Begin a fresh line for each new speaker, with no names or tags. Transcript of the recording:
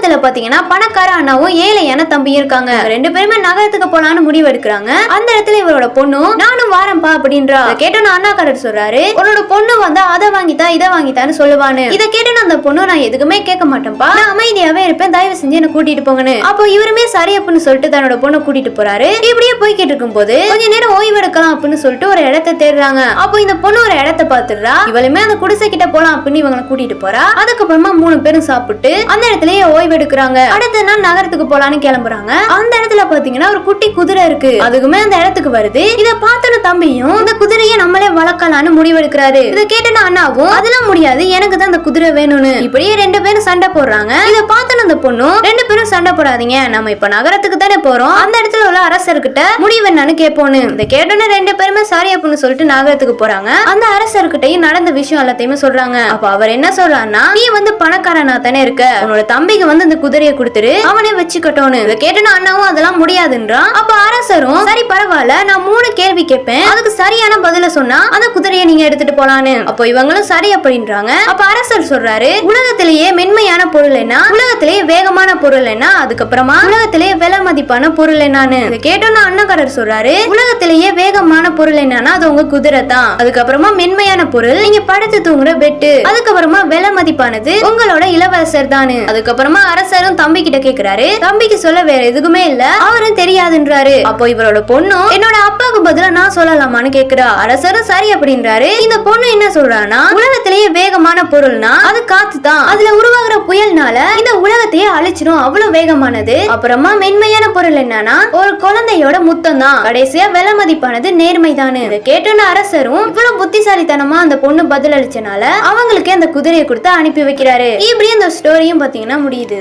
உலகத்துல பாத்தீங்கன்னா பணக்கார அண்ணாவும் ஏழையான தம்பியும் இருக்காங்க. ரெண்டு பேருமே நகரத்துக்கு போலான்னு முடிவு எடுக்கிறாங்க. அந்த இடத்துல இவரோட பொண்ணும் நானும் வாரம்பா அப்படின்றா. கேட்டோன்னு அண்ணாக்காரர் சொல்றாரு, உன்னோட பொண்ணு வந்தா அதை வாங்கித்தா இதை வாங்கித்தான்னு சொல்லுவான்னு. இதை கேட்டோன்னு அந்த பொண்ணு, நான் எதுக்குமே கேட்க மாட்டேன்ப்பா, நான் அமைதியாவே இருப்பேன், தயவு செஞ்சு என்ன கூட்டிட்டு போங்கன்னு. அப்போ இவருமே சரி அப்படின்னு சொல்லிட்டு தன்னோட பொண்ணை கூட்டிட்டு போறாரு. இப்படியே போய்கிட்டு இருக்கும் போது கொஞ்ச நேரம் ஓய்வு எடுக்கலாம் அப்படின்னு சொல்லிட்டு ஒரு இடத்தை தேடுறாங்க. அப்போ இந்த பொண்ணு ஒரு இடத்தை பாத்துடுறா. இவளுமே அந்த குடிசை கிட்ட போலாம் அப்படின்னு இவங்களை கூட்டிட்டு போறா. அதுக்கப்புறமா 3 பேரும் சாப்பிட்டு அந்த இடத்துலயே ஓய்வு எடுக்கிறாங்க. அடுத்த நாள் நகரத்துக்கு போலான்னு கிளம்புறாங்க. அந்த இடத்துல பாத்தீங்கன்னா ஒரு குட்டி குதிரை இருக்கு. அதுக்குமே அந்த இடத்துக்கு வருது. இத பார்த்தன தம்பியும் இந்த குதிரையை நம்மளே வளர்க்கலான்னு முடிவெடுக்கிறாரு. இத கேட்டன அண்ணாவும், அதெல்லாம் முடியாது, எனக்கு தான் அந்த குதிரை வேணும்னு. இப்படியே 2 பேரும் சண்டை போடுறாங்க. இத பார்த்தன அந்த பொண்ணும், 2 பேரும் சண்டை போடாதீங்க, நம்ம இப்ப நகரத்துக்கு தானே போறோம், அந்த இடத்துல உள்ள அரசர்கிட்ட முடிவு என்னன்னு கேட்போன்னு. இத கேட்டோன்னு 2 பேருமே சரி அப்படின்னு சொல்லிட்டு நகரத்துக்கு போறாங்க. அந்த அரசர்கிட்டையும் நடந்த விஷயம் எல்லாத்தையுமே சொல்றாங்க. அப்ப அவர் என்ன சொல்றாருன்னா, நீ பணக்காரனா தானே இருக்க, உன்னோட தம்பிக்கு இந்த குதிரையை கொடுத்துரு, அவனே வச்சுக்கட்டோன்னு. இத கேட்டோன்னு அண்ணாவும் அதெல்லாம் முடியாதுன்றான். அப்ப அரசரும், சரி பரவாயில்ல, நான் 3 கேள்வி கேட்பேன், அதுக்கு சரியான பதில சொன்னா அந்த குதிரையை நீங்க எடுத்துட்டு போலான்னு. அப்போ இவங்களும் சரி அப்படின்றாங்க. அப்ப அரசர் சொல்றாரு, உலகத்திலேயே மென்மையான பொருள் என்ன, உலகத்திலேயே வேகமான பொருள் என்ன, அதுக்கப்புறமா உலகத்திலேயே விலை மதிப்பான பொருள் என்னன்னு. இத கேட்டோன்னு அண்ணக்காரர் சொல்றாரு, உலகத்திலேயே வேகமான பொருள் என்னன்னா அது உங்க குதிரை தான், அதுக்கப்புறமா மென்மையான பொருள் நீங்க படுத்து தூங்குற பெட்டு, அதுக்கப்புறமா விலை மதிப்பானது உங்களோட இளவரசர் தானு. அதுக்கப்புறமா அரசரும் தம்பி கிட்ட கேக்குறாரு. தம்பிக்கு சொல்ல வேற எதுக்குமே இல்ல, அவரும் தெரியாதுன்றாரு. அப்போ இவரோட பொண்ணும், என்னோட அப்பாவுக்கு பதிலா நான் சொல்லலாமான்னு கேக்குறா. அரசரும் சரி அப்படின்றாரு. இந்த பொண்ணு என்ன சொல்றானா, உலகத்திலேயே வேகமான பொருள்னா அது காத்து தான், அதுல உருவாகிற புயல்னால இந்த உலகத்தையே அழிச்சிடும், அவ்வளவு வேகமானது. அப்புறமா மென்மையான பொருள் என்னன்னா ஒரு குழந்தையோட முத்தம் தான், கடைசியா விலை மதிப்பானது நேர்மை தானு. இதை கேட்டோன்னு அரசரும் இவ்வளவு புத்திசாலித்தனமா அந்த பொண்ணு பதில் அளிச்சனால அவங்களுக்கு அந்த குதிரையை கொடுத்து அனுப்பி வைக்கிறாரு. இப்படி இந்த ஸ்டோரியும் பாத்தீங்கன்னா முடியுது.